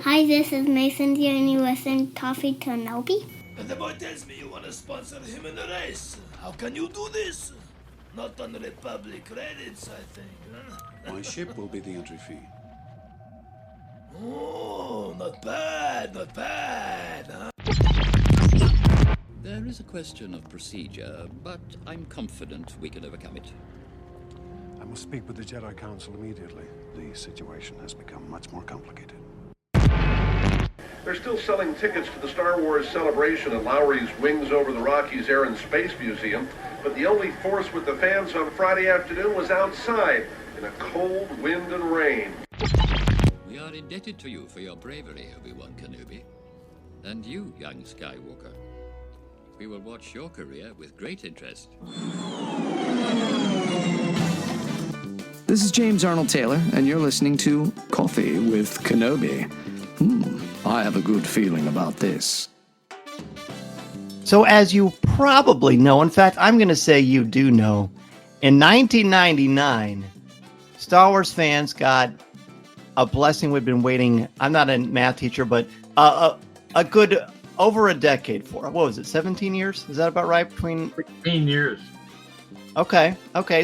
Hi, this is Mason here, and you listen to Coffee Kenobi. And the boy tells me you want to sponsor him in the race. How can you do this? Not on Republic credits, I think. Huh? My ship will be the entry fee. Oh, not bad, not bad. Huh? There is a question of procedure, but I'm confident we can overcome it. I must speak with the Jedi Council immediately. The situation has become much more complicated. They're still selling tickets to the Star Wars celebration at Lowry's Wings Over the Rockies Air and Space Museum, but the only force with the fans on Friday afternoon was outside in a cold wind and rain. We are indebted to you for your bravery, Obi-Wan Kenobi. And you, young Skywalker. We will watch your career with great interest. This is James Arnold Taylor, and you're listening to Coffee with Kenobi. I have a good feeling about this. So as you probably know, in fact, I'm going to say you do know, in 1999, Star Wars fans got a blessing we've been waiting. I'm not a math teacher, but a good over a decade for. What was it, 17 years? Is that about right? Between 16 years. Okay.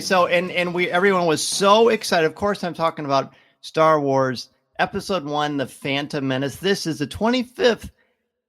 So and everyone was so excited. Of course, I'm talking about Star Wars Episode 1, The Phantom Menace. This is the 25th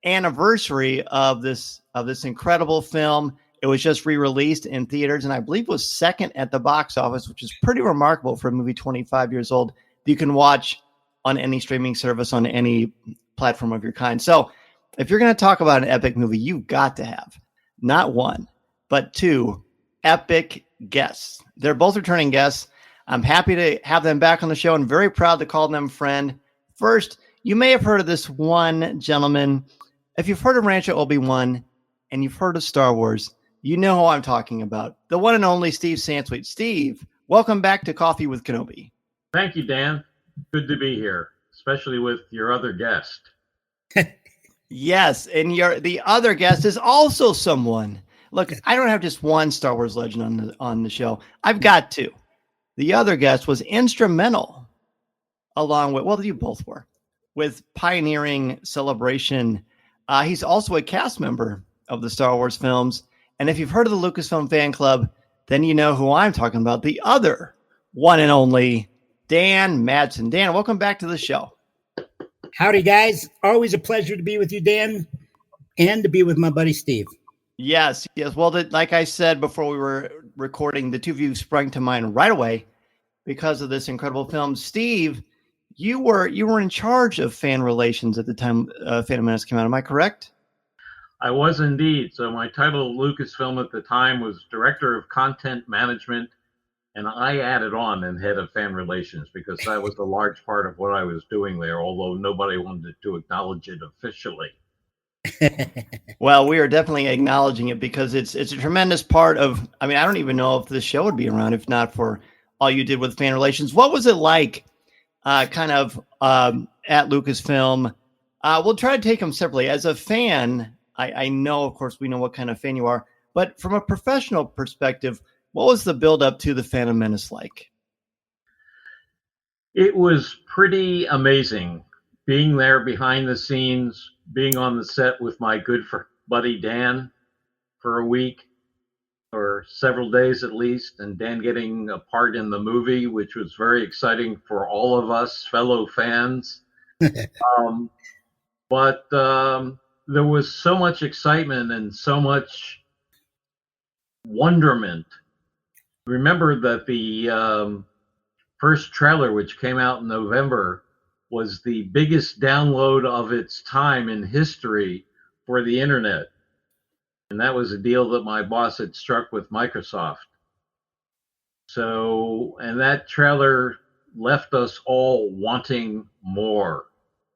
anniversary of this incredible film. It was just re-released in theaters, and I believe was second at the box office, which is pretty remarkable for a movie 25 years old that you can watch on any streaming service on any platform of your kind. So if you're going to talk about an epic movie, you've got to have not one, but two epic guests. They're both returning guests. I'm happy to have them back on the show and very proud to call them friend. First, you may have heard of this one gentleman. If you've heard of Rancho Obi-Wan and you've heard of Star Wars, you know who I'm talking about. The one and only Steve Sansweet. Steve, welcome back to Coffee with Kenobi. Thank you, Dan. Good to be here, especially with your other guest. Yes, and the other guest is also someone. Look, I don't have just one Star Wars legend on the show. I've got two. The other guest was instrumental, along with, well, you both were, with pioneering Celebration. He's also a cast member of the Star Wars films. And if you've heard of the Lucasfilm Fan Club, then you know who I'm talking about. The other one and only Dan Madsen. Dan, welcome back to the show. Howdy, guys. Always a pleasure to be with you, Dan, and to be with my buddy Steve. Yes. Well, like I said before we were recording, the two of you sprang to mind right away because of this incredible film. Steve, you were in charge of fan relations at the time Phantom Menace came out. Am I correct? I was indeed. So my title at Lucasfilm at the time was Director of Content Management, and I added on and head of fan relations because that was a large part of what I was doing there, although nobody wanted to acknowledge it officially. Well, we are definitely acknowledging it because it's a tremendous part of, I mean, I don't even know if this show would be around if not for all you did with fan relations. What was it like at Lucasfilm? We'll try to take them separately. As a fan, I know, of course, we know what kind of fan you are, but from a professional perspective, what was the build up to the Phantom Menace like? It was pretty amazing being there behind the scenes, being on the set with my good buddy Dan for a week or several days at least, and Dan getting a part in the movie, which was very exciting for all of us fellow fans. But there was so much excitement and so much wonderment. Remember that the first trailer, which came out in November, was the biggest download of its time in history for the internet. And that was a deal that my boss had struck with Microsoft. So, and that trailer left us all wanting more.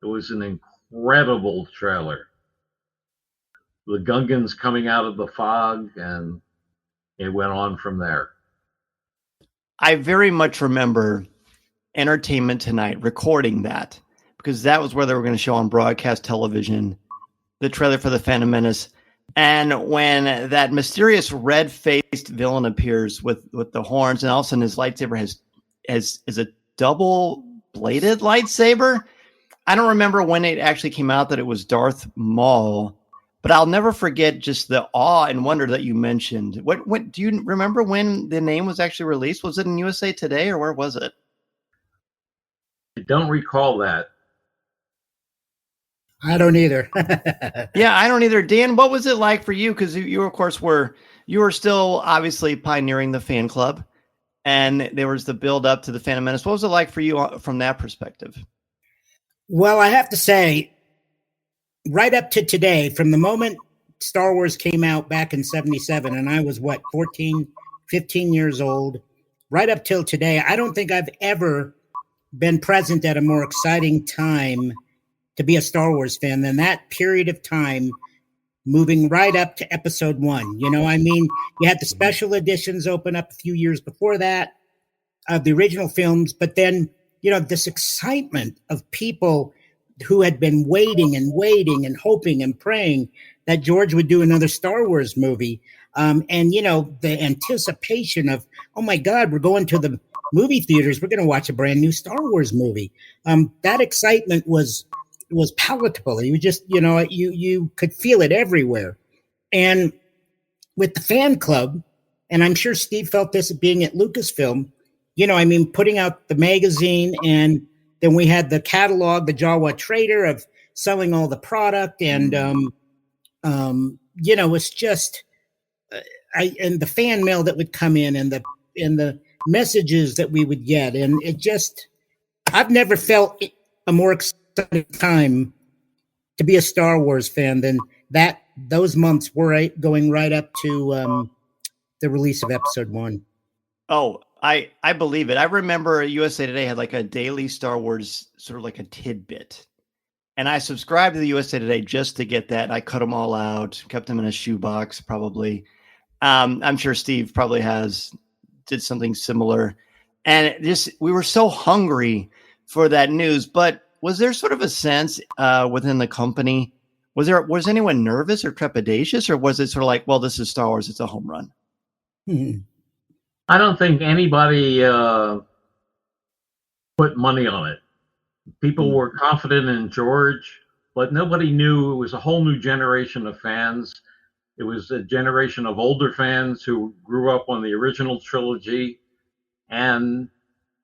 It was an incredible trailer. The Gungans coming out of the fog, and it went on from there. I very much remember Entertainment Tonight recording that because that was where they were going to show on broadcast television the trailer for the Phantom Menace. And when that mysterious red-faced villain appears with the horns, and all of a sudden his lightsaber is a double-bladed lightsaber, I don't remember when it actually came out that it was Darth Maul, but I'll never forget just the awe and wonder that you mentioned. What do you remember when the name was actually released? Was it in USA Today or where was it? I don't recall that. I don't either. Yeah, I don't either. Dan, what was it like for you? Because you of course were still obviously pioneering the fan club, and there was the build up to the Phantom Menace. What was it like for you from that perspective? Well, I have to say, right up to today, from the moment Star Wars came out back in 77, and I was, 14, 15 years old, right up till today, I don't think I've ever been present at a more exciting time to be a Star Wars fan than that period of time, moving right up to Episode 1. You know, I mean, you had the special editions open up a few years before that of the original films, but then, you know, this excitement of people who had been waiting and hoping and praying that George would do another Star Wars movie. And, you know, the anticipation of, oh my God, we're going to the movie theaters. We're going to watch a brand new Star Wars movie. That excitement was palatable. You just, you know, you could feel it everywhere. And with the fan club, and I'm sure Steve felt this being at Lucasfilm, you know, I mean, putting out the magazine, and then we had the catalog, the Jawa Trader, of selling all the product, and you know, it's just, and the fan mail that would come in, and the messages that we would get, and it just, I've never felt a more exciting time to be a Star Wars fan than that. Those months were going right up to the release of Episode 1. Oh, I believe it. I remember USA Today had like a daily Star Wars, sort of like a tidbit. And I subscribed to the USA Today just to get that. I cut them all out, kept them in a shoebox, probably. I'm sure Steve probably did something similar. And we were so hungry for that news. But was there sort of a sense within the company? Was anyone nervous or trepidatious, or was it sort of like, well, this is Star Wars, it's a home run? Mm-hmm. I don't think anybody put money on it. People were confident in George, but nobody knew. It was a whole new generation of fans. It was a generation of older fans who grew up on the original trilogy, and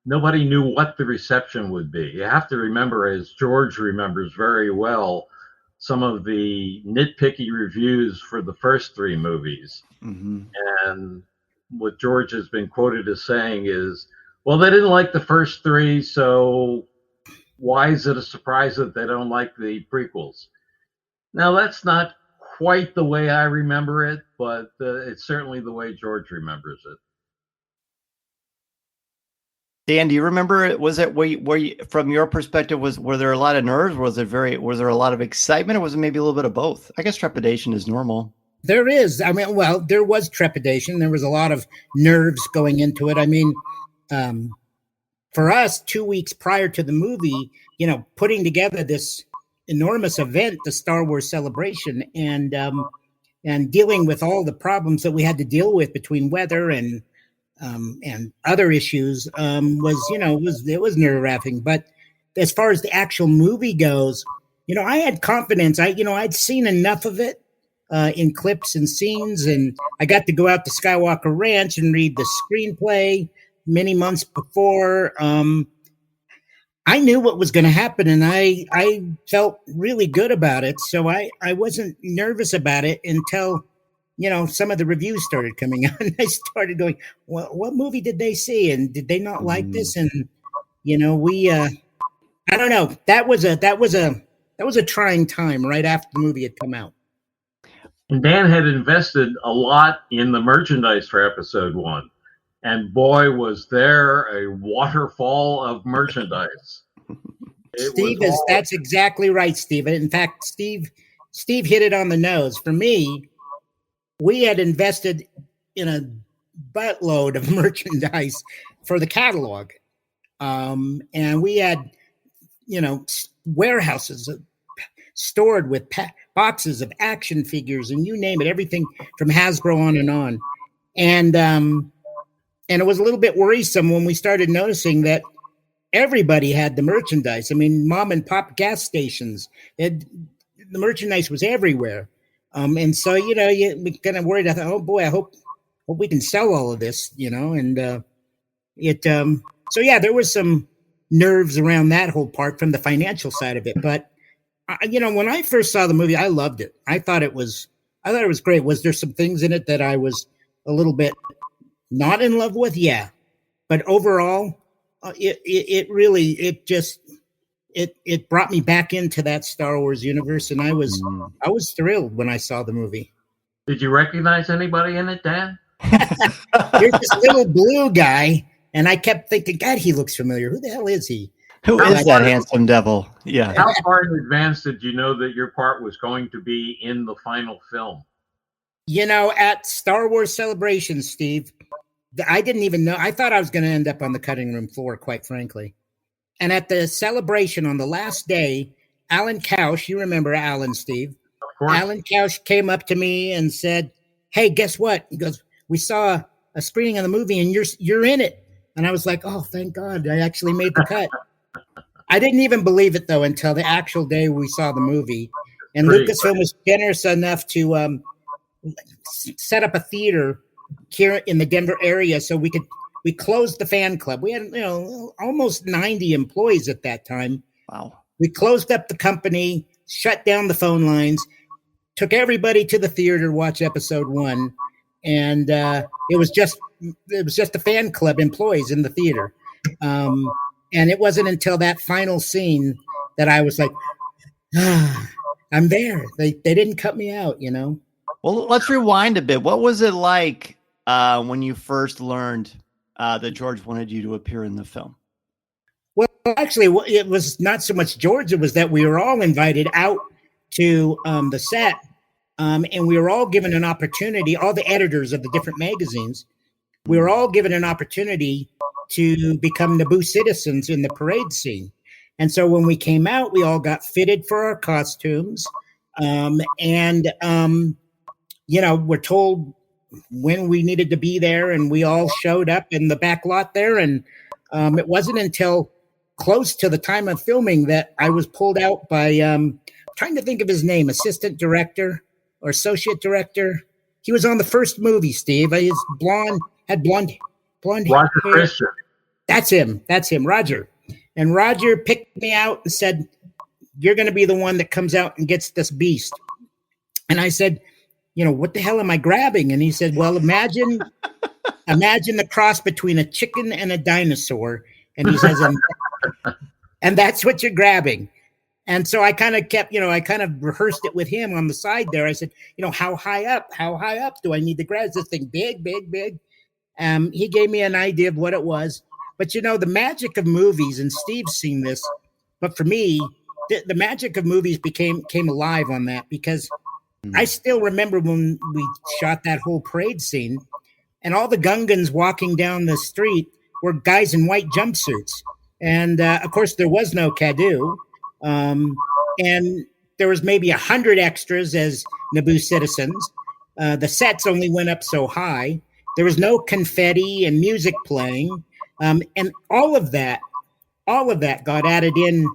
nobody knew what the reception would be. You have to remember, as George remembers very well, some of the nitpicky reviews for the first three movies. Mm-hmm. And what George has been quoted as saying is, well, they didn't like the first three, so why is it a surprise that they don't like the prequels? Now, that's not quite the way I remember it, but it's certainly the way George remembers it. Dan, do you remember it? Was it, were you, from your perspective, were there a lot of nerves? Was there a lot of excitement, or was it maybe a little bit of both? I guess trepidation is normal. There is. I mean, well, there was trepidation. There was a lot of nerves going into it. I mean, for us, 2 weeks prior to the movie, you know, putting together this enormous event, the Star Wars celebration, and dealing with all the problems that we had to deal with between weather and other issues, it was nerve-wracking. But as far as the actual movie goes, you know, I had confidence. I'd seen enough of it in clips and scenes, and I got to go out to Skywalker Ranch and read the screenplay many months before. I knew what was going to happen, and I felt really good about it. So I wasn't nervous about it until, you know, some of the reviews started coming out, and I started going, well, what movie did they see? And did they not like this? And, you know, I don't know. That was a trying time right after the movie had come out. And Dan had invested a lot in the merchandise for Episode 1. And boy, was there a waterfall of merchandise. That's exactly right, Steve. In fact, Steve hit it on the nose. For me, we had invested in a buttload of merchandise for the catalog. And we had, you know, warehouses stored with boxes of action figures and you name it, everything from Hasbro on and on. And it was a little bit worrisome when we started noticing that everybody had the merchandise. I mean, mom and pop gas stations, the merchandise was everywhere. And so, you kind of worried. I thought, oh boy, I hope we can sell all of this, and so yeah, there was some nerves around that whole part from the financial side of it. But, when I first saw the movie, I loved it. I thought it was great. Was there some things in it that I was a little bit not in love with? Yeah. But overall, it really brought me back into that Star Wars universe, and I was thrilled when I saw the movie. Did you recognize anybody in it, Dan? There's this little blue guy, and I kept thinking, God, he looks familiar. Who the hell is he? Who is that handsome devil? Yeah. How far in advance did you know that your part was going to be in the final film? At Star Wars Celebration, Steve, I didn't even know. I thought I was going to end up on the cutting room floor, quite frankly. And at the celebration on the last day, Alan Couch, you remember Alan, Steve? Of course. Alan Couch came up to me and said, "Hey, guess what?" He goes, "We saw a screening of the movie, and you're in it." And I was like, "Oh, thank God, I actually made the cut." I didn't even believe it, though, until the actual day we saw the movie. And Lucasfilm was generous enough to set up a theater here in the Denver area so we closed the fan club. We had, almost 90 employees at that time. Wow. We closed up the company, shut down the phone lines, took everybody to the theater to watch episode 1. And it was just the fan club employees in the theater. And it wasn't until that final scene that I was like, I'm there. They didn't cut me out, Well, let's rewind a bit. What was it like when you first learned that George wanted you to appear in the film? Well, actually, it was not so much George. It was that we were all invited out to the set, and we were all given an opportunity, all the editors of the different magazines, we were all given an opportunity to become Naboo citizens in the parade scene. And so when we came out, we all got fitted for our costumes. We're told when we needed to be there, and we all showed up in the back lot there. And it wasn't until close to the time of filming that I was pulled out by, trying to think of his name, assistant director or associate director. He was on the first movie, Steve. He's had blonde Roger hair. Christian. That's him, Roger. And Roger picked me out and said, "You're going to be the one that comes out and gets this beast." And I said, "What the hell am I grabbing?" And he said, "Well, imagine the cross between a chicken and a dinosaur." And he says, and that's what you're grabbing. And so I kind of rehearsed it with him on the side there. I said, how high up do I need to grab? Is this thing big, big, big? He gave me an idea of what it was. But, the magic of movies, and Steve's seen this, but for me, the magic of movies came alive on that, because I still remember when we shot that whole parade scene, and all the Gungans walking down the street were guys in white jumpsuits. And, of course, there was no Cadu. And there was maybe 100 extras as Naboo citizens. The sets only went up so high. There was no confetti and music playing. And all of that got added in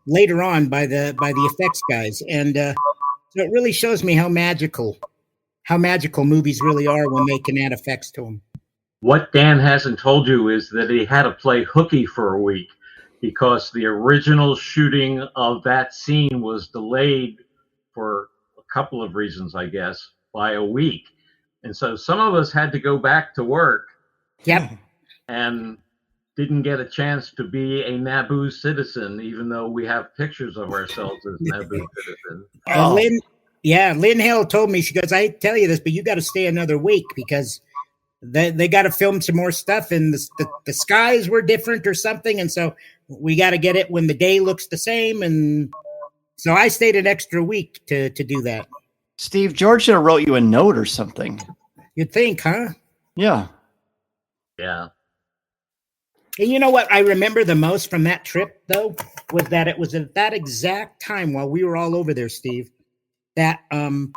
later on by the effects guys. And so it really shows me how magical movies really are when they can add effects to them. What Dan hasn't told you is that he had to play hooky for a week, because the original shooting of that scene was delayed for a couple of reasons, I guess, by a week. And so some of us had to go back to work. Yep. And didn't get a chance to be a Naboo citizen, even though we have pictures of ourselves as Naboo citizens. Lynn Hill told me, she goes, "I tell you this, but you got to stay another week, because they got to film some more stuff, and the skies were different or something. And so we got to get it when the day looks the same." And so I stayed an extra week to do that. Steve, George should have wrote you a note or something. You'd think, huh? Yeah. Yeah. And you know what I remember the most from that trip, though, was that it was at that exact time while we were all over there, Steve, that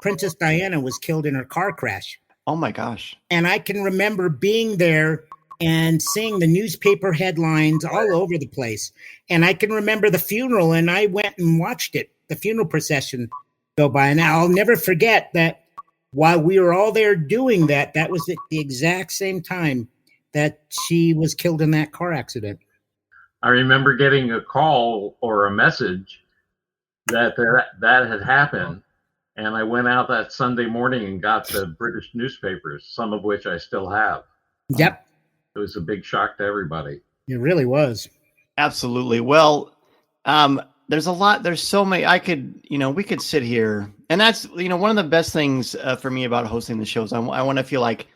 Princess Diana was killed in her car crash. Oh, my gosh. And I can remember being there and seeing the newspaper headlines all over the place. And I can remember the funeral, and I went and watched it, the funeral procession go by. And I'll never forget that while we were all there doing that, that was at the exact same time that she was killed in that car accident. I remember getting a call or a message that had happened, and I went out that Sunday morning and got the British newspapers, some of which I still have. Yep. It was a big shock to everybody. It really was. Absolutely. Well, there's a lot. There's so many. We could sit here, and that's one of the best things for me about hosting the shows. I want to feel like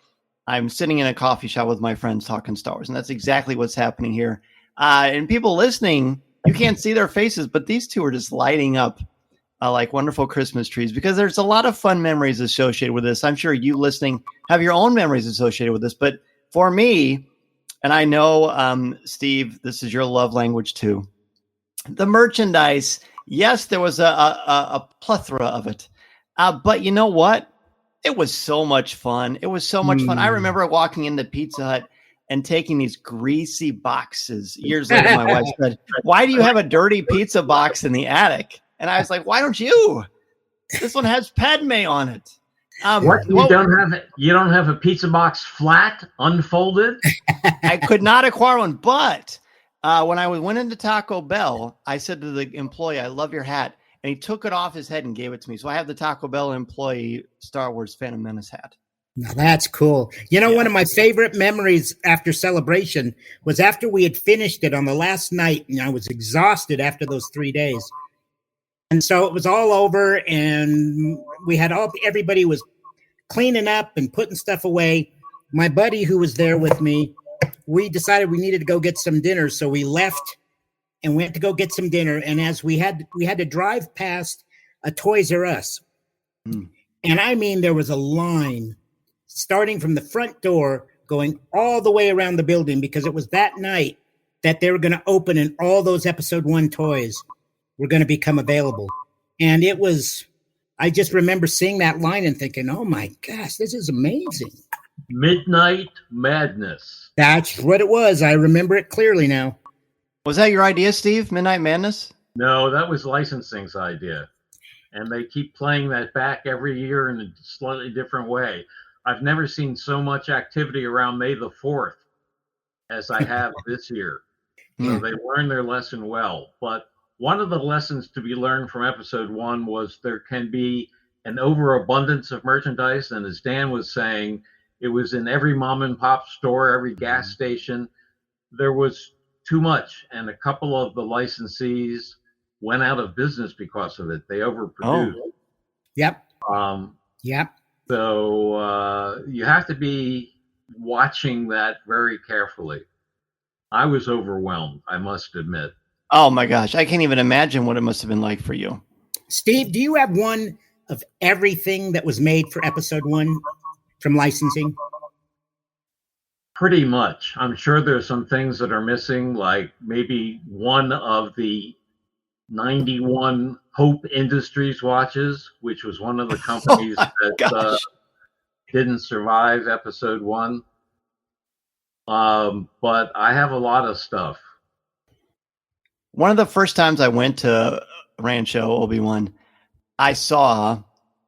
I'm sitting in a coffee shop with my friends talking Star Wars, and that's exactly what's happening here. And people listening, you can't see their faces, but these two are just lighting up like wonderful Christmas trees, because there's a lot of fun memories associated with this. I'm sure you listening have your own memories associated with this, but for me, and I know, Steve, this is your love language too, the merchandise. Yes, there was a plethora of it, but you know what? It was so much fun. It was so much fun. I remember walking into Pizza Hut and taking these greasy boxes. Years later, my wife said, "Why do you have a dirty pizza box in the attic?" And I was like, "Why don't you? This one has Padme on it." You don't have a pizza box flat, unfolded? I could not acquire one, but when I went into Taco Bell, I said to the employee, "I love your hat," and he took it off his head and gave it to me. So I have the Taco Bell employee Star Wars Phantom Menace hat. Now that's cool. One of my favorite memories after Celebration was after we had finished it on the last night, and I was exhausted after those 3 days. And so it was all over, and we had everybody was cleaning up and putting stuff away. My buddy who was there with me, we decided we needed to go get some dinner. So we left and went to go get some dinner. And as we had to drive past a Toys R Us. And I mean, there was a line starting from the front door, going all the way around the building, because it was that night that they were going to open and all those Episode 1 toys were going to become available. And I just remember seeing that line and thinking, oh my gosh, this is amazing. Midnight Madness. That's what it was. I remember it clearly now. Was that your idea, Steve? Midnight Madness? No, that was licensing's idea. And they keep playing that back every year in a slightly different way. I've never seen so much activity around May the 4th as I have this year. So they learned their lesson well. But one of the lessons to be learned from Episode 1 was there can be an overabundance of merchandise. And as Dan was saying, it was in every mom and pop store, every gas station. There was too much. And a couple of the licensees went out of business because of it. They overproduced. Oh. Yep. Yep. So you have to be watching that very carefully. I was overwhelmed, I must admit. Oh my gosh, I can't even imagine what it must have been like for you. Steve, do you have one of everything that was made for Episode 1 from licensing? Pretty much. I'm sure there's some things that are missing, like maybe one of the 91 Hope Industries watches, which was one of the companies that didn't survive Episode 1. But I have a lot of stuff. One of the first times I went to Rancho Obi-Wan, I saw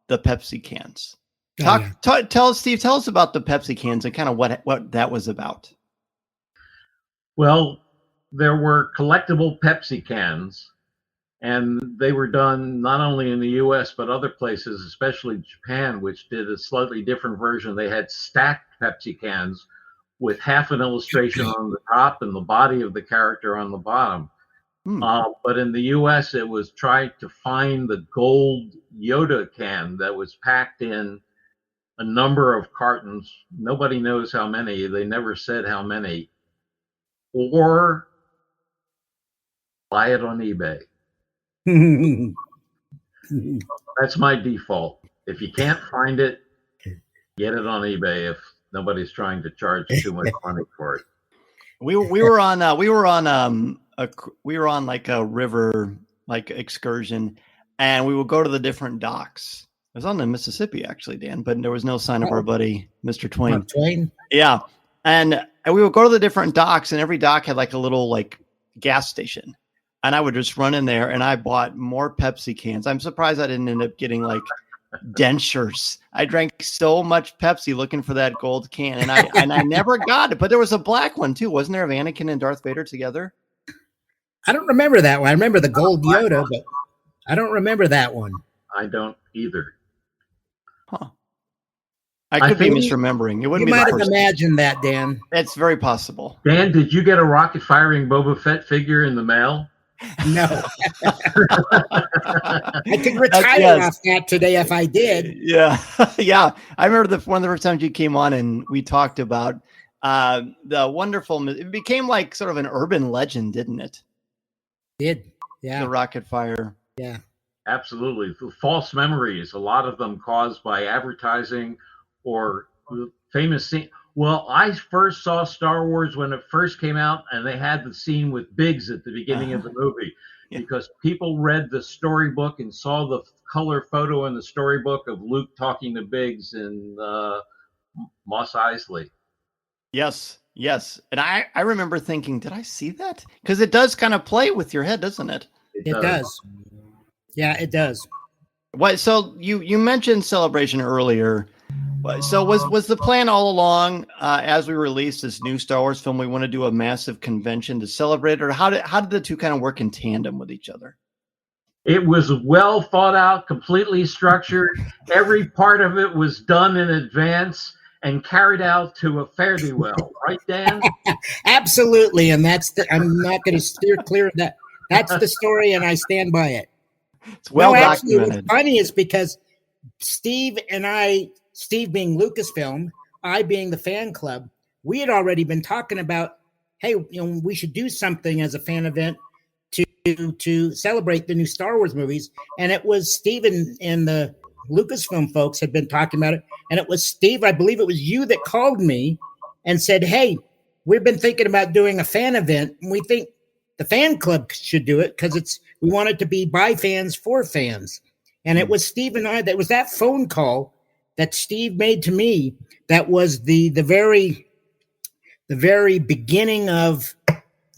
the Pepsi cans. Tell us about the Pepsi cans and kind of what that was about. Well, there were collectible Pepsi cans, and they were done not only in the U.S., but other places, especially Japan, which did a slightly different version. They had stacked Pepsi cans with half an illustration on the top and the body of the character on the bottom. But in the U.S., it was trying to find the gold Yoda can that was packed in a number of cartons. Nobody knows how many. They never said how many. Or buy it on eBay. That's my default. If you can't find it, get it on eBay if nobody's trying to charge too much money for it. We were on like a river excursion, and we would go to the different docks. It was on the Mississippi actually, Dan, but there was no sign of our buddy Mr. Twain. Twain? Yeah. And we would go to the different docks, and every dock had like a little like gas station. And I would just run in there, and I bought more Pepsi cans. I'm surprised I didn't end up getting like dentures. I drank so much Pepsi looking for that gold can, and I never got it. But there was a black one too, wasn't there? Of Anakin and Darth Vader together. I don't remember that one. I remember the gold Yoda, but I don't remember that one. I don't either. Huh. I could be misremembering. It wouldn't You be might the have first. imagined that, Dan. It's very possible. Dan, did you get a rocket firing Boba Fett figure in the mail? No. I could retire off that today if I did. Yeah. Yeah. I remember one of the first times you came on and we talked about the wonderful, it became like sort of an urban legend, didn't it? Yeah. The rocket fire. Yeah. Absolutely. The false memories, a lot of them caused by advertising or famous scene. Well, I first saw Star Wars when it first came out, and they had the scene with Biggs at the beginning of the movie because people read the storybook and saw the color photo in the storybook of Luke talking to Biggs and Mos Eisley. Yes. And I remember thinking, did I see that? Because it does kind of play with your head, doesn't it? It does. Yeah, it does. What? So you mentioned Celebration earlier. So was the plan all along as we released this new Star Wars film, we want to do a massive convention to celebrate, or how did the two kind of work in tandem with each other? It was well thought out, completely structured. Every part of it was done in advance and carried out to a fare-thee-well, right, Dan? Absolutely, and I'm not going to steer clear of that. That's the story, and I stand by it. It's well actually, documented. What's funny is because Steve and I, Steve being Lucasfilm, I being the fan club, we had already been talking about, hey, we should do something as a fan event to celebrate the new Star Wars movies. And it was Steve and the Lucasfilm folks had been talking about it. And it was Steve, I believe it was you that called me and said, hey, we've been thinking about doing a fan event, and we think the fan club should do it because we want it to be by fans for fans. And it was Steve and I, that was that phone call that Steve made to me that was the very beginning of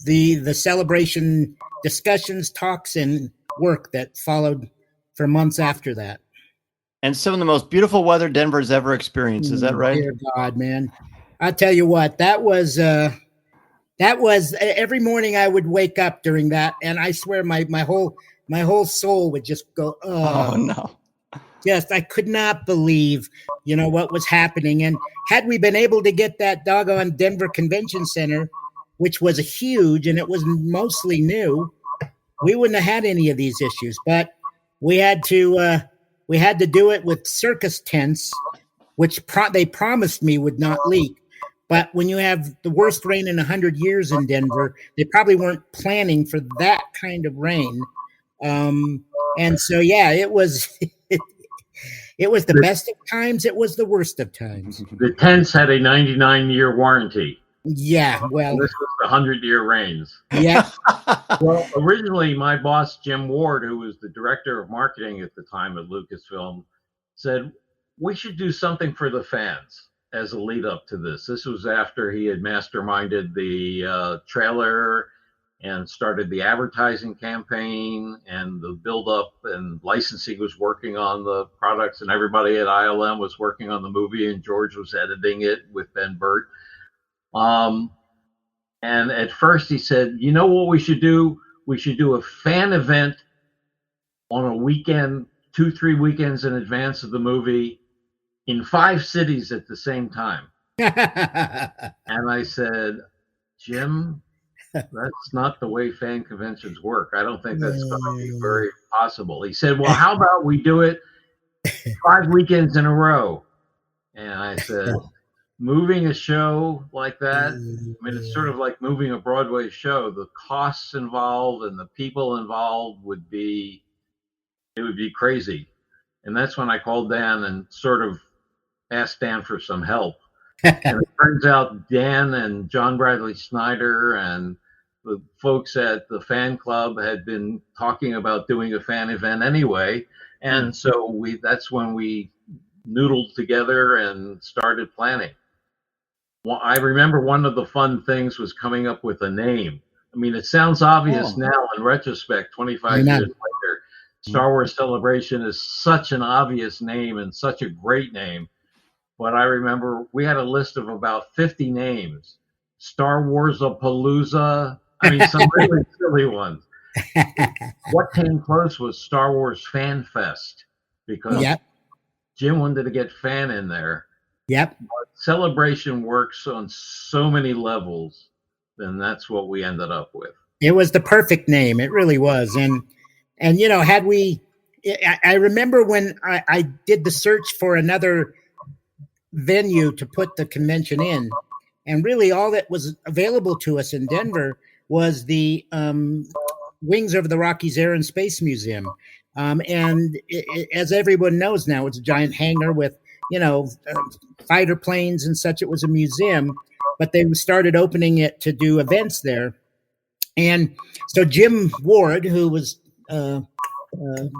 the celebration discussions, talks, and work that followed for months after that. And some of the most beautiful weather Denver's ever experienced. Is that right? Dear God, man. I tell you what, that was every morning I would wake up during that, and I swear my whole soul would just go, oh no. Just, I could not believe, what was happening. And had we been able to get that doggone Denver Convention Center, which was huge and it was mostly new, we wouldn't have had any of these issues. But we had to do it with circus tents, which they promised me would not leak. But when you have the worst rain in 100 years in Denver, they probably weren't planning for that kind of rain. And so, yeah, it was it was the best of times. It was the worst of times. The tents had a 99-year warranty. Yeah, well, this was the 100-year rains. Yeah. Well, originally, my boss, Jim Ward, who was the director of marketing at the time at Lucasfilm, said, we should do something for the fans as a lead up to this. This was after he had masterminded the trailer and started the advertising campaign and the build up, and licensing was working on the products, and everybody at ILM was working on the movie, and George was editing it with Ben Burt. And at first he said, you know what we should do? We should do a fan event on a weekend, 2-3 weekends in advance of the movie in 5 cities at the same time. And I said, Jim, that's not the way fan conventions work. I don't think that's going to be very possible. He said, well, how about we do it 5 weekends in a row? And I said, moving a show like that, I mean, it's sort of like moving a Broadway show. The costs involved and the people involved would be crazy. And that's when I called Dan and sort of asked Dan for some help. And it turns out Dan and John Bradley Snyder and the folks at the fan club had been talking about doing a fan event anyway. And so that's when we noodled together and started planning. Well, I remember one of the fun things was coming up with a name. I mean, it sounds obvious now in retrospect, 25 years later. Star Wars Celebration is such an obvious name and such a great name. But I remember we had a list of about 50 names. Star Wars-a-Palooza. I mean, some really silly ones. What came close was Star Wars Fan Fest, because Jim wanted to get fan in there. Yep. But Celebration works on so many levels, then that's what we ended up with. It was the perfect name. It really was. And you know, had we, I remember when I did the search for another venue to put the convention in, and really all that was available to us in Denver was the Wings Over the Rockies Air and Space Museum. And as everyone knows now, it's a giant hangar with, you know, fighter planes and such. It was a museum, but they started opening it to do events there. And so Jim Ward, who was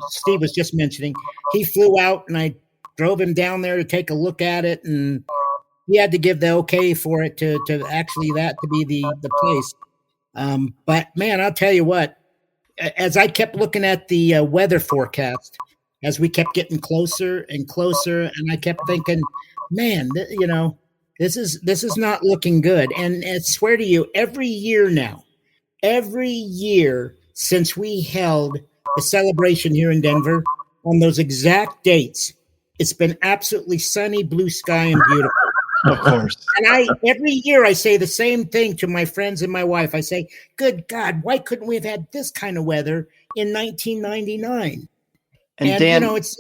Steve was just mentioning, he flew out, and I drove him down there to take a look at it, and he had to give the okay for it to actually that to be the place. But man, I'll tell you what, as I kept looking at the weather forecast, as we kept getting closer and closer, and I kept thinking, man, you know, this is not looking good. And I swear to you, every year since we held the celebration here in Denver on those exact dates, it's been absolutely sunny, blue sky, and beautiful. Of course. And every year I say the same thing to my friends and my wife. I say, good God, why couldn't we have had this kind of weather in 1999? And Dan, you know, it's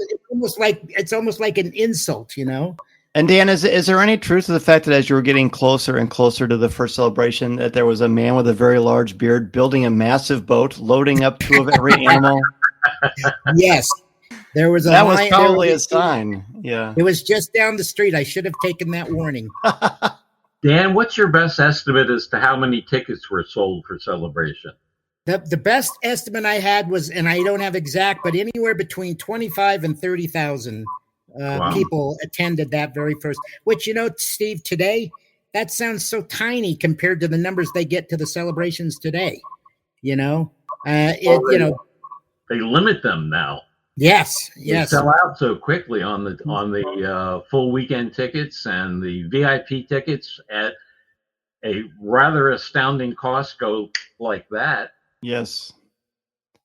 almost like an insult, you know. And Dan, is there any truth to the fact that as you were getting closer and closer to the first celebration, that there was a man with a very large beard building a massive boat, loading up 2 of every animal? Yes. There was that was probably a sign. Yeah. It was just down the street. I should have taken that warning. Dan, what's your best estimate as to how many tickets were sold for Celebration? The best estimate I had was, and I don't have exact, but anywhere between 25 and 30,000 people attended that very first, which, you know, Steve, today, that sounds so tiny compared to the numbers they get to the celebrations today. You know, you know, they limit them now. Yes. They sell out so quickly on the full weekend tickets, and the VIP tickets at a rather astounding cost go like that. Yes.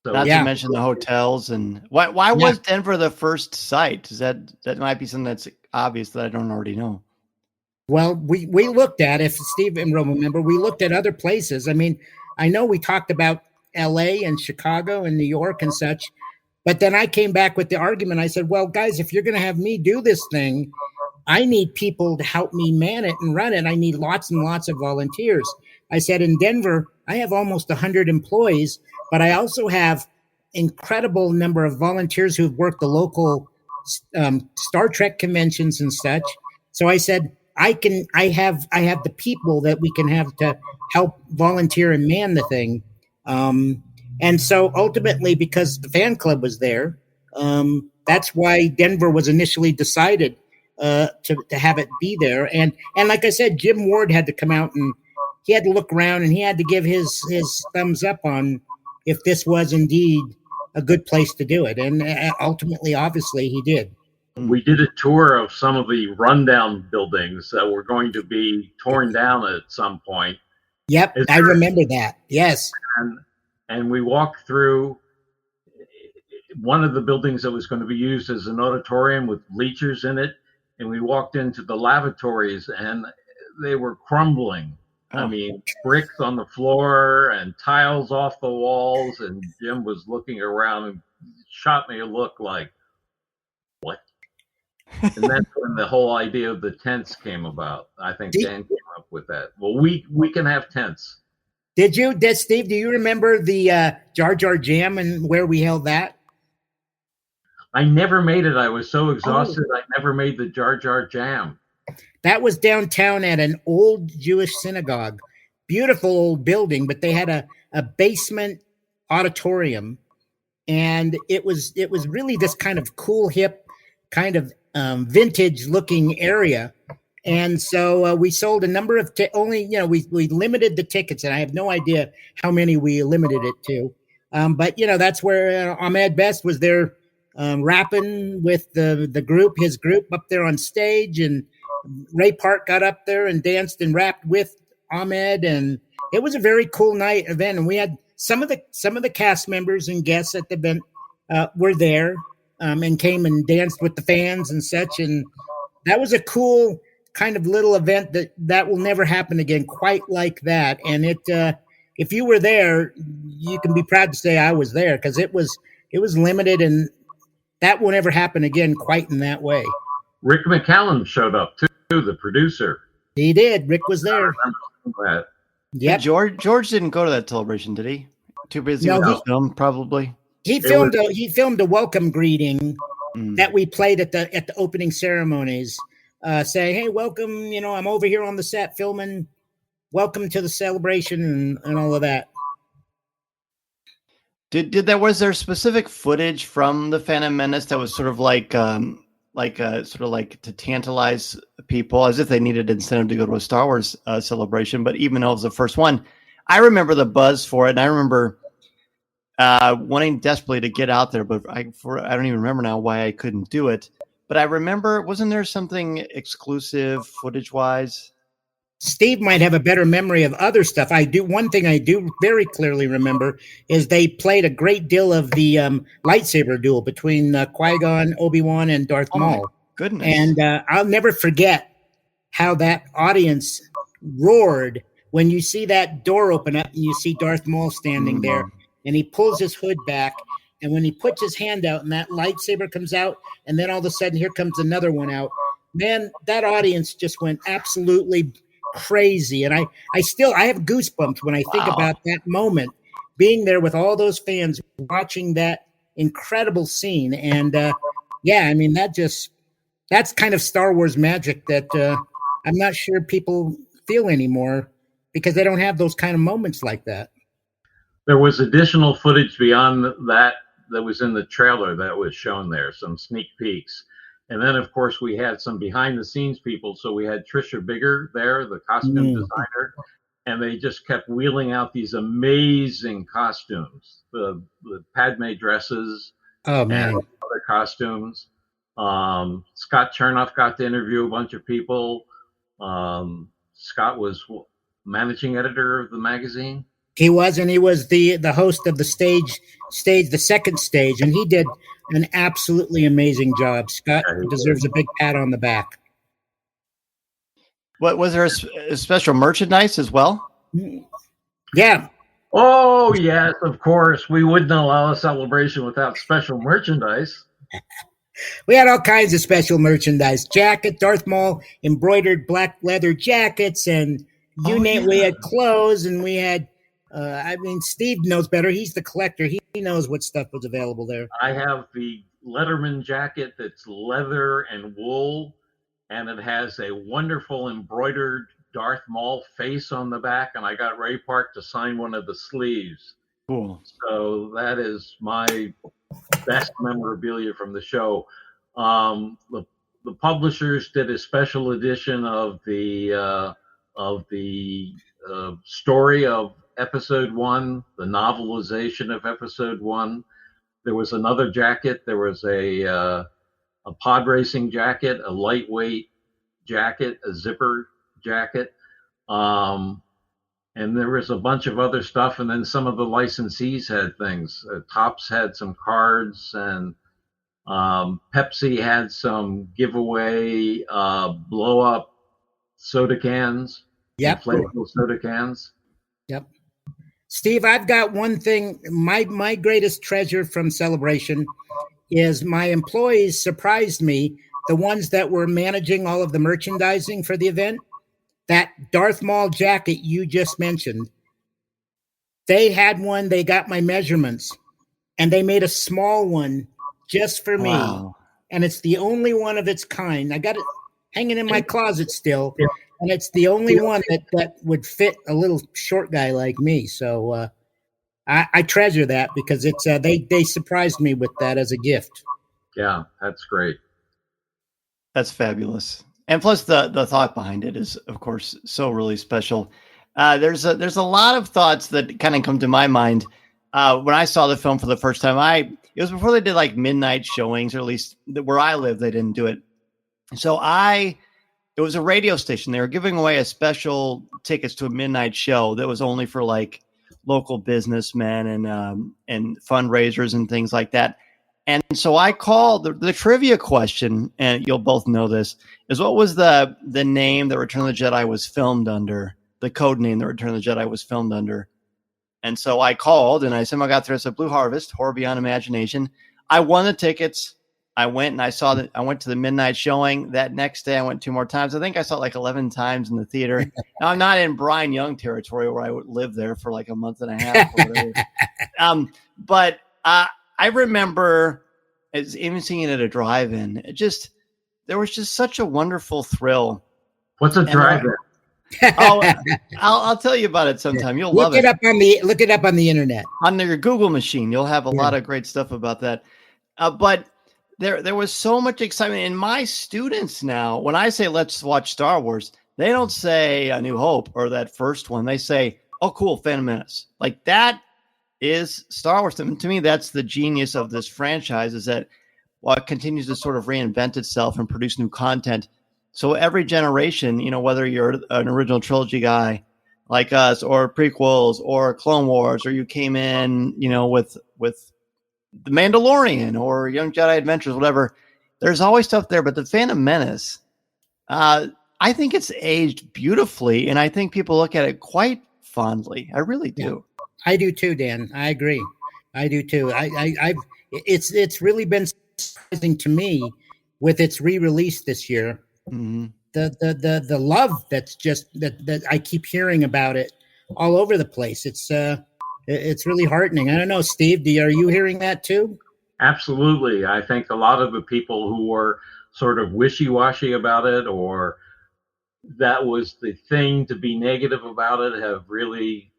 So, not to mention the hotels. And why was Denver the first site? Is that might be something that's obvious that I don't already know. Well, we looked at, if Steve and Rome remember, we looked at other places. I mean, I know we talked about LA and Chicago and New York and such, but then I came back with the argument. I said, well, guys, if you're going to have me do this thing, I need people to help me man it and run it. I need lots and lots of volunteers. I said, in Denver, I have almost 100 employees, but I also have incredible number of volunteers who've worked the local Star Trek conventions and such. So I said, I have the people that we can have to help volunteer and man the thing. And so ultimately, because the fan club was there, that's why Denver was initially decided to have it be there. And like I said, Jim Ward had to come out, and he had to look around, and he had to give his thumbs up on if this was indeed a good place to do it. And ultimately, obviously, he did. We did a tour of some of the rundown buildings that were going to be torn down at some point. Yep, I remember that. Yes. And we walked through one of the buildings that was going to be used as an auditorium with bleachers in it. And we walked into the lavatories, and they were crumbling. I mean, bricks on the floor and tiles off the walls. And Jim was looking around and shot me a look like, what? And that's when the whole idea of the tents came about. I think Dan came up with that. Well, we can have tents. Did you, Steve? Do you remember the Jar Jar Jam and where we held that? I never made it. I was so exhausted. I never made the Jar Jar Jam. That was downtown at an old Jewish synagogue. Beautiful old building, but they had a basement auditorium, and it was really this kind of cool, hip, kind of vintage looking area. And so we sold a number of we limited the tickets, and I have no idea how many we limited it to. But that's where Ahmed Best was there rapping with the group, his group up there on stage, and Ray Park got up there and danced and rapped with Ahmed, and it was a very cool night event. And we had some of the cast members and guests at the event were there and came and danced with the fans and such, and that was a cool kind of little event that will never happen again, quite like that. And if you were there, you can be proud to say I was there, because it was limited, and that will never happen again quite in that way. Rick McCallum showed up too, the producer. He did. Rick was there. Yeah, George didn't go to that celebration, did he? Too busy with his film, probably. He filmed a welcome greeting that we played at the opening ceremonies. Saying, hey, welcome, I'm over here on the set filming, welcome to the celebration and all of that. Was there specific footage from the Phantom Menace that was sort of like to tantalize people, as if they needed incentive to go to a Star Wars celebration? But even though it was the first one, I remember the buzz for it, and I remember wanting desperately to get out there, but I don't even remember now why I couldn't do it. But I remember, wasn't there something exclusive footage-wise? Steve might have a better memory of other stuff. One thing I do very clearly remember is they played a great deal of the lightsaber duel between Qui-Gon, Obi-Wan, and Darth Maul. Goodness. And I'll never forget how that audience roared when you see that door open up and you see Darth Maul standing there, and he pulls his hood back. And when he puts his hand out and that lightsaber comes out, and then all of a sudden here comes another one out, man, that audience just went absolutely crazy. And I have goosebumps when I think about that moment, being there with all those fans watching that incredible scene. And that's kind of Star Wars magic that I'm not sure people feel anymore, because they don't have those kind of moments like that. There was additional footage beyond that was in the trailer that was shown there, some sneak peeks. And then, of course, we had some behind-the-scenes people. So we had Trisha Bigger there, the costume designer, and they just kept wheeling out these amazing costumes, the Padme dresses, and other costumes. Scott Chernoff got to interview a bunch of people. Scott was managing editor of the magazine. He was, and he was the host of the the second stage, and he did an absolutely amazing job. Scott deserves a big pat on the back. What was there a special merchandise as well? Yeah. Oh yes, of course. We wouldn't allow a celebration without special merchandise. We had all kinds of special merchandise: Darth Maul embroidered black leather jackets, and we had clothes, and we had. Steve knows better. He's the collector. He knows what stuff was available there. I have the Letterman jacket that's leather and wool, and it has a wonderful embroidered Darth Maul face on the back, and I got Ray Park to sign one of the sleeves. Cool. So that is my best memorabilia from the show. The publishers did a special edition of the story of Episode 1, the novelization of Episode 1. There was another jacket. There was a pod racing jacket, a lightweight jacket, a zipper jacket. And there was a bunch of other stuff. And then some of the licensees had things. Topps had some cards, and Pepsi had some giveaway blow-up soda cans. Yep. Inflatable soda cans. Yep. Steve, I've got one thing. My greatest treasure from Celebration is my employees surprised me, the ones that were managing all of the merchandising for the event. That Darth Maul jacket you just mentioned, they had one, they got my measurements, and they made a small one just for me. Wow. And it's the only one of its kind. I got it hanging in my closet still. And it's the only one that would fit a little short guy like me. So I treasure that, because it's they surprised me with that as a gift. Yeah, that's great. That's fabulous. And plus the thought behind it is, of course, so really special. There's a lot of thoughts that kind of come to my mind when I saw the film for the first time. It was before they did like midnight showings, or at least where I live, they didn't do it. So it was a radio station. They were giving away a special tickets to a midnight show that was only for like local businessmen and fundraisers and things like that. And so I called the trivia question, and you'll both know this, is what was the name that Return of the Jedi was filmed under, the code name that Return of the Jedi was filmed under. And so I called and I somehow got through. I said, Blue Harvest, Horror Beyond Imagination. I won the tickets. I went and I went to the midnight showing. That next day I went 2 more times. I think I saw it like 11 times in the theater. Now I'm not in Brian Young territory where I would live there for like a month and a half or whatever. But I remember even seeing it at a drive-in. There was just such a wonderful thrill. What's a drive-in? I'll tell you about it sometime. You'll look love it. Look it up on the internet. On your Google machine, you'll have a lot of great stuff about that. But there was so much excitement. And my students now, when I say let's watch Star Wars, they don't say A New Hope or that first one. They say, oh, cool, Phantom Menace. Like that is Star Wars. To me, that's the genius of this franchise, is that while it continues to sort of reinvent itself and produce new content. So every generation, whether you're an original trilogy guy like us, or prequels, or Clone Wars, or you came in, with The Mandalorian or Young Jedi Adventures, whatever, there's always stuff there. But the Phantom Menace, I think it's aged beautifully, and I think people look at it quite fondly. I really do. I do too, Dan. I agree. I do too. It's really been surprising to me with its re-release this year. Mm-hmm. The love that's just that I keep hearing about it all over the place. It's really heartening. I don't know, Steve, are you hearing that too? Absolutely. I think a lot of the people who were sort of wishy-washy about it, or that was the thing to be negative about it, have really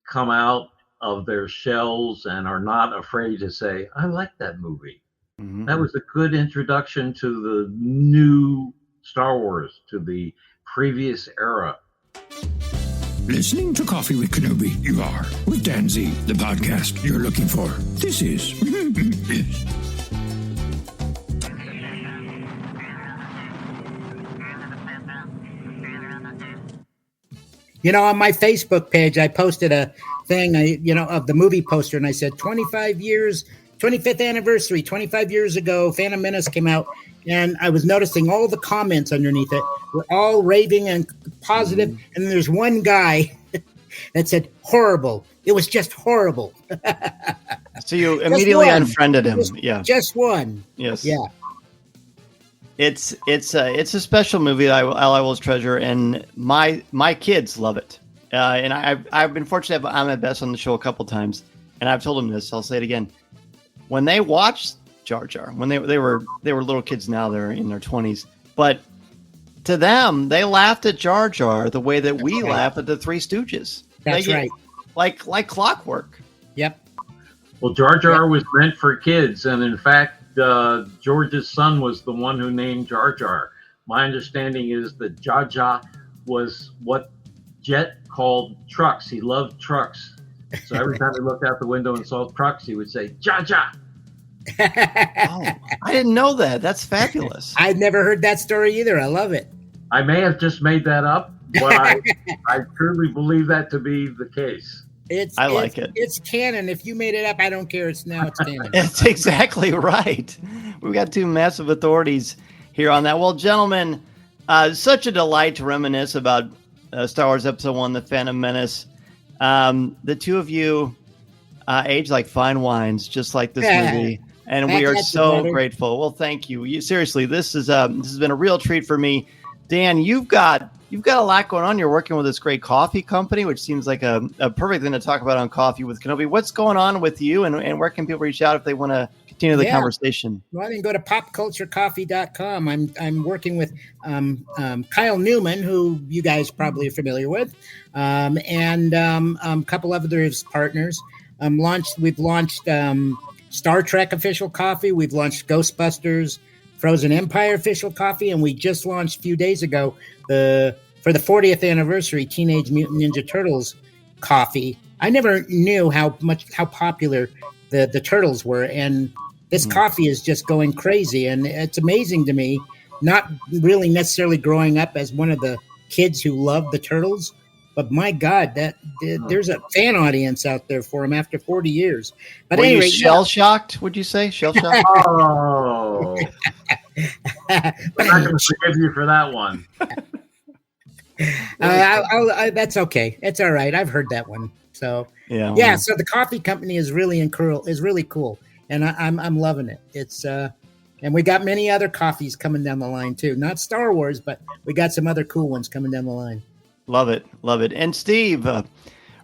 come out of their shells and are not afraid to say, I like that movie. Mm-hmm. That was a good introduction to the new Star Wars, to the previous era. Listening to Coffee with Kenobi, you are, with Dan Z, the podcast you're looking for. This is... On my Facebook page, I posted a thing, of the movie poster, and I said, 25th anniversary, 25 years ago, Phantom Menace came out. And I was noticing all the comments underneath it were all raving and positive. Mm-hmm. And there's one guy that said, horrible. It was just horrible. So you immediately unfriended him. Just one. Yes. Yeah. It's a special movie that I will treasure, and my kids love it. And I've been fortunate. I'm at best on the show a couple times, and I've told them this. I'll say it again. When they watched Jar Jar, when they were little kids, now they're in their 20s, but to them, they laughed at Jar Jar the way that we laugh at the Three Stooges. That's right. Like clockwork. Yep. Well, Jar Jar was meant for kids, and in fact, George's son was the one who named Jar Jar. My understanding is that Jar Jar was what Jet called trucks. He loved trucks. So every time he looked out the window and saw trucks, he would say, Jar Jar. Oh, I didn't know that. That's fabulous. I'd never heard that story either. I love it. I may have just made that up, but I truly believe that to be the case. I like it. It's canon. If you made it up, I don't care. It's canon. It's exactly right. We've got two massive authorities here on that. Well, gentlemen, such a delight to reminisce about Star Wars Episode 1, The Phantom Menace. The two of you age like fine wines, just like this movie. And we are so grateful. Well, thank you. Seriously, this has been a real treat for me. Dan, you've got a lot going on. You're working with this great coffee company, which seems like a perfect thing to talk about on Coffee with Kenobi. What's going on with you, and where can people reach out if they want to continue the conversation? Well, then go to popculturecoffee.com. I'm working with Kyle Newman, who you guys probably are familiar with, and a couple of other partners. We've launched Star Trek official coffee. We've launched Ghostbusters. Frozen Empire official coffee, and we just launched a few days ago for the 40th anniversary Teenage Mutant Ninja Turtles coffee. I never knew how popular the Turtles were, and this coffee is just going crazy, and it's amazing to me, not really necessarily growing up as one of the kids who loved the Turtles, but my God, there's a fan audience out there for them after 40 years. But Were anyway, you shell-shocked, would you say? Shell-shocked? Oh. I'm not going to forgive you for that one. That's okay. It's all right. I've heard that one. So yeah. So the coffee company is really cool, and I'm loving it. It's and we got many other coffees coming down the line too. Not Star Wars, but we got some other cool ones coming down the line. Love it. And Steve,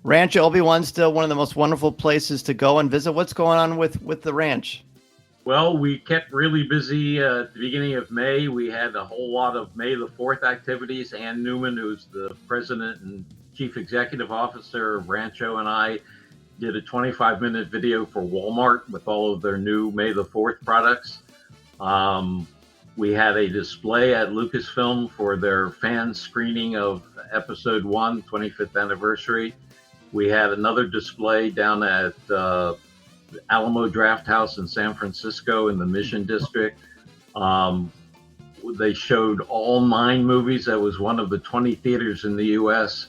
Rancho Obi-Wan's still one of the most wonderful places to go and visit. What's going on with the ranch? Well, we kept really busy at the beginning of May. We had a whole lot of May the 4th activities. Ann Newman, who's the president and chief executive officer of Rancho, and I did a 25-minute video for Walmart with all of their new May the 4th products. We had a display at Lucasfilm for their fan screening of Episode 1, 25th anniversary. We had another display down at Alamo Draft House in San Francisco in the Mission District. They showed all 9 movies. That was one of the 20 theaters in the U.S.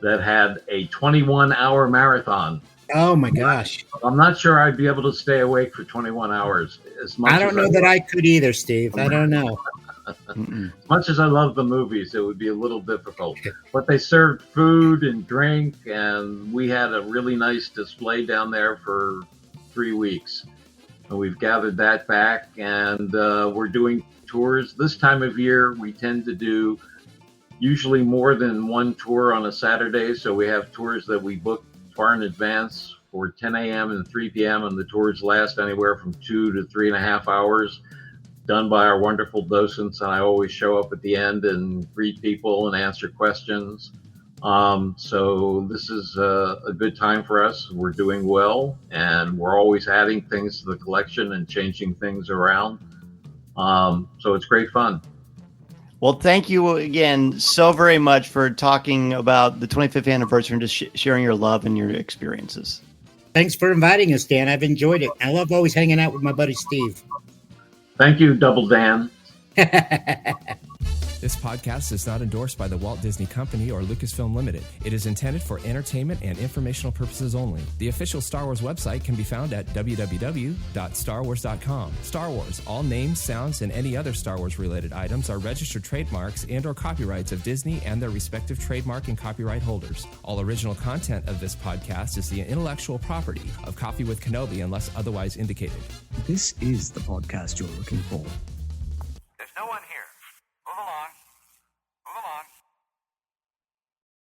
that had a 21-hour marathon. Oh my gosh. I'm not sure I'd be able to stay awake for 21 hours. I don't know that I could either, Steve. I don't know. As much as I love the movies, it would be a little difficult. But they served food and drink, and we had a really nice display down there for 3 weeks. And we've gathered that back, and we're doing tours. This time of year, we tend to do usually more than one tour on a Saturday. So we have tours that we book far in advance for 10 a.m. and 3 p.m. and the tours last anywhere from 2 to 3.5 hours, done by our wonderful docents. And I always show up at the end and greet people and answer questions. So this is a good time for us. We're doing well, and we're always adding things to the collection and changing things around. So it's great fun. Well, thank you again so very much for talking about the 25th anniversary and just sharing your love and your experiences. Thanks for inviting us, Dan. I've enjoyed it. I love always hanging out with my buddy Steve. Thank you, Double Dan. This podcast is not endorsed by the Walt Disney Company or Lucasfilm Limited. It is intended for entertainment and informational purposes only. The official Star Wars website can be found at www.starwars.com. Star Wars, all names, sounds, and any other Star Wars related items are registered trademarks and or copyrights of Disney and their respective trademark and copyright holders. All original content of this podcast is the intellectual property of Coffee with Kenobi unless otherwise indicated. This is the podcast you're looking for.